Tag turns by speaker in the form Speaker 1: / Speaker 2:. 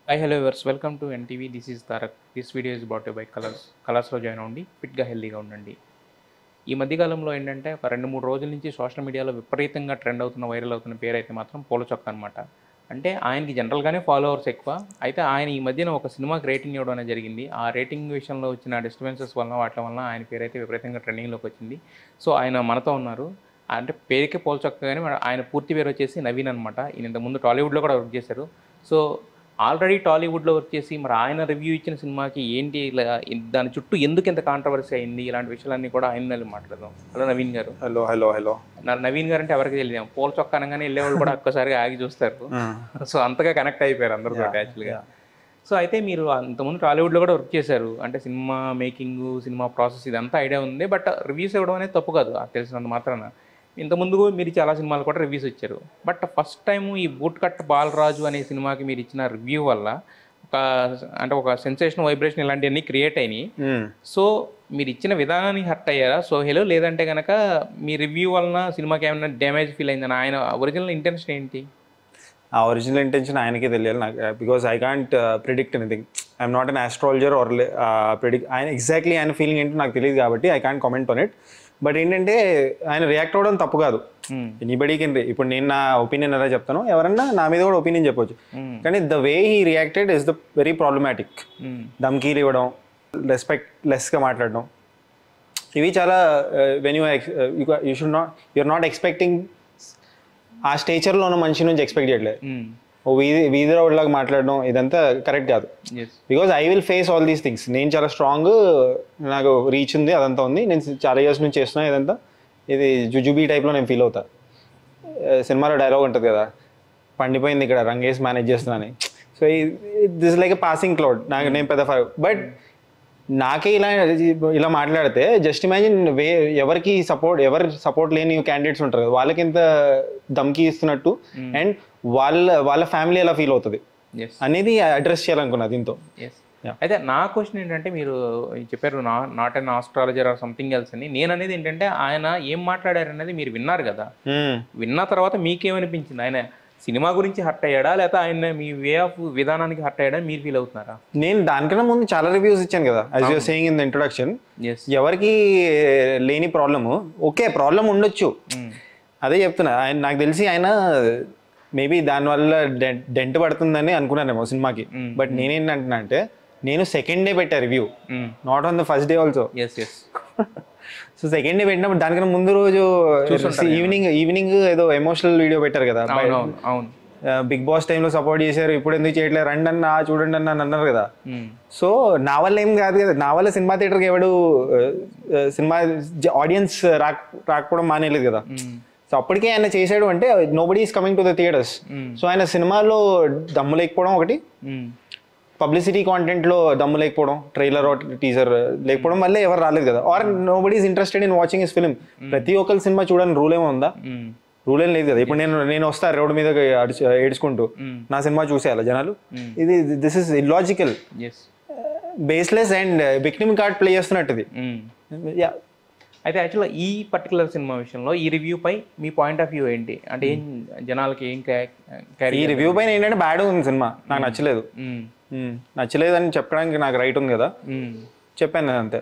Speaker 1: Hi, hello viewers. Welcome to NTV. This is Tarak. This video is brought to you by colours. కలర్స్లో join అవ్వండి, ఫిట్గా హెల్తీగా ఉండండి. ఈ మధ్యకాలంలో ఏంటంటే ఒక 2-3 రోజుల నుంచి సోషల్ మీడియాలో విపరీతంగా ట్రెండ్ అవుతున్న వైరల్ అవుతున్న పేరు అయితే మాత్రం పూల చొక్క అనమాట. అంటే ఆయనకి జనరల్గానే ఫాలోవర్స్ ఎక్కువ. అయితే ఆయన ఈ మధ్యన ఒక సినిమాకి రేటింగ్ ఇవ్వడం అనేది జరిగింది. ఆ రేటింగ్ విషయంలో వచ్చిన డిస్టర్బెన్సెస్ వలన వాటి వలన ఆయన పేరు అయితే విపరీతంగా ట్రెండింగ్లోకి వచ్చింది. సో ఆయన మనతో ఉన్నారు. అంటే పేరుకే పూల చొక్క కానీ ఆయన పూర్తి పేరు వచ్చేసి నవీన్ అనమాట. ఈయన ఇంతకుముందు టాలీవుడ్లో కూడా వర్క్ చేశారు. సో ఆల్రెడీ టాలీవుడ్లో వర్క్ చేసి మరి ఆయన రివ్యూ ఇచ్చిన సినిమాకి ఏంటి ఇలా దాని చుట్టూ ఎందుకు ఇంత కాంట్రవర్సీ అయింది, ఇలాంటి విషయాలన్నీ కూడా ఆయన మాట్లాడదాం. హలో నవీన్ గారు.
Speaker 2: హలో.
Speaker 1: నవీన్ గారు అంటే ఎవరికి తెలియదు, పూల చొక్క అనగానే వెళ్ళేవాళ్ళు కూడా ఒక్కసారిగా ఆగి చూస్తారు. సో అంతగా కనెక్ట్ అయిపోయారు అందరితో యాక్చువల్గా. సో అయితే మీరు అంతకుముందు టాలీవుడ్లో కూడా వర్క్ చేశారు. అంటే సినిమా మేకింగ్, సినిమా ప్రాసెస్ ఇదంతా ఐడియా ఉంది. బట్ రివ్యూస్ ఇవ్వడం అనేది తప్పు కాదు, తెలిసినంత మాత్రాన. ఇంతకుముందు మీరు చాలా సినిమాలు కూడా రివ్యూస్ ఇచ్చారు. బట్ ఫస్ట్ టైం ఈ బూట్ కట్ బాలరాజు అనే సినిమాకి మీరు ఇచ్చిన రివ్యూ వల్ల ఒక సెన్సేషన్, వైబ్రేషన్ ఇలాంటివన్నీ క్రియేట్ అయినాయి. సో మీరు ఇచ్చిన విధానానికి హర్ట్ అయ్యారా సోహెల్, లేదంటే కనుక మీ రివ్యూ వలన సినిమాకి ఏమైనా డ్యామేజ్ ఫీల్ అయిందని? ఆయన ఒరిజినల్ ఇంటెన్షన్ ఏంటి?
Speaker 2: ఆ ఒరిజినల్ ఇంటెన్షన్ ఆయనకే తెలియాలి నాకు, because I can't predict anything. I'm not an astrologer or ఆయన ఎగ్జాక్ట్లీ ఆయన ఫీలింగ్ ఏంటో నాకు తెలియదు కాబట్టి I can't comment on it. But ఏంటంటే ఆయన రియాక్ట్ అవ్వడం తప్పు కాదు. Anybody can. ఇప్పుడు నేను నా ఒపీనియన్ ఎలా చెప్తాను, ఎవరన్నా నా మీద కూడా ఒపీనియన్ చెప్పొచ్చు. కానీ the way he reacted is the very problematic. ధమ్కీలు ఇవ్వడం, రెస్పెక్ట్ లెస్గా మాట్లాడడం, ఇవి చాలా when you should not, you're not expecting ఆ స్టేచర్లో ఉన్న మనిషి నుంచి ఎక్స్పెక్ట్ చేయట్లేదు. వీధి రౌడ్లాగా మాట్లాడడం ఇదంతా కరెక్ట్ కాదు. Because I will face all these things. నేను చాలా స్ట్రాంగ్, నాకు రీచ్ ఉంది, అదంతా ఉంది. నేను చాలా ఇయర్స్ నుంచి చేస్తున్నా ఇదంతా. ఇది జుజుబీ టైప్లో నేను ఫీల్ అవుతా. సినిమాలో డైలాగ్ ఉంటుంది కదా, పండిపోయింది ఇక్కడ రంగేసి మేనేజ్ చేస్తున్నా అని. So this like a passing cloud. నేను పెద్ద బట్ నాకే ఇలా మాట్లాడితే జస్ట్ ఇమాజిన్ ఎవరు సపోర్ట్ లేని క్యాండిడేట్స్ ఉంటారు కదా, వాళ్ళకి ఎంత ధమ్కీ ఇస్తున్నట్టు అండ్ వాళ్ళ ఫ్యామిలీ ఎలా ఫీల్ అవుతుంది అనేది అడ్రస్ చేయాలనుకున్నా దీంతో.
Speaker 1: అయితే నా క్వశ్చన్ ఏంటంటే, మీరు చెప్పారు not an astrologer or something else అని. నేను అనేది ఏంటంటే, ఆయన ఏం మాట్లాడారు అనేది మీరు విన్నారు కదా, విన్న తర్వాత మీకేమనిపించింది? ఆయన సినిమా గురించి హర్ట్ అయ్యాడా, లేకపోతే ఆయన మీ వే ఆఫ్ విధానానికి హర్ట్ అయ్యాడా మీరు ఫీల్ అవుతున్నారా?
Speaker 2: నేను దానికన్నా ముందు చాలా రివ్యూస్ ఇచ్చాను కదా, as you are saying in the introduction. ఎవరికి లేని ప్రాబ్లము, ఓకే ప్రాబ్లం ఉండొచ్చు, అదే చెప్తున్నా. ఆయన నాకు తెలిసి ఆయన మేబీ దానివల్ల డెంట్ పడుతుందని అనుకున్నానేమో సినిమాకి. బట్ నేనేంటంటున్నా అంటే, నేను సెకండ్ డే పెట్టా review, not on the first day also. So second day పెట్టినప్పుడు దానికన్నా ముందు రోజు ఈవినింగ్ ఏదో ఎమోషనల్ వీడియో పెట్టారు కదా, బిగ్ బాస్ టైంలో సపోర్ట్ చేశారు, ఇప్పుడు ఎందుకు చేయట్లేదు, రండి అన్న చూడండి అన్న అన్నారు కదా. సో నా వల్ల ఏం కాదు కదా, నా వల్ల సినిమా థియేటర్కి ఎవడు సినిమా ఆడియన్స్ రాకపోవడం మానేలేదు కదా. సో అప్పటికే ఆయన చేశాడు అంటే nobody is coming to the theatres. So ఆయన సినిమాలో దమ్ము లేకపోవడం ఒకటి, పబ్లిసిటీ కాంటెంట్లో దమ్ము లేకపోవడం, ట్రైలర్ టీజర్ లేకపోవడం వల్లే ఎవరు రాలేదు కదా. Or nobody is interested in watching his film. ప్రతి ఒక్కరి సినిమా చూడని రూల్ ఏమో ఉందా? రూల్ ఏం లేదు కదా. ఇప్పుడు నేను వస్తా రోడ్డు మీద ఏడ్చుకుంటూ నా సినిమా చూసేయాలి జనాలు? ఇది this is illogical, baseless and victim card play చేస్తున్నట్టు ఇది.
Speaker 1: అయితే యాక్చువల్గా ఈ పర్టికులర్ సినిమా విషయంలో ఈ రివ్యూ పై మీ పాయింట్ ఆఫ్ వ్యూ ఏంటి? అంటే ఏం జనాలకి ఏం
Speaker 2: ఈ రివ్యూ పైన ఏంటంటే, బ్యాడ్ ఉంది సినిమా, నాకు నచ్చలేదు అని చెప్పడానికి నాకు రైట్ ఉంది కదా, చెప్పాను నేను అంతే.